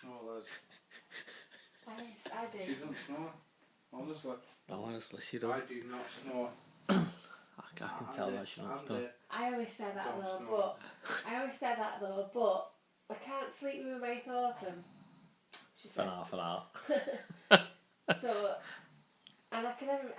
snore, Liz. I do. She doesn't snore. Honestly. No, honestly, she don't. I do not snore. I can tell that she don't snore. I always say that Don't though, snore. but I can't sleep with my mouth open. She For said. half an hour. So, and I can never.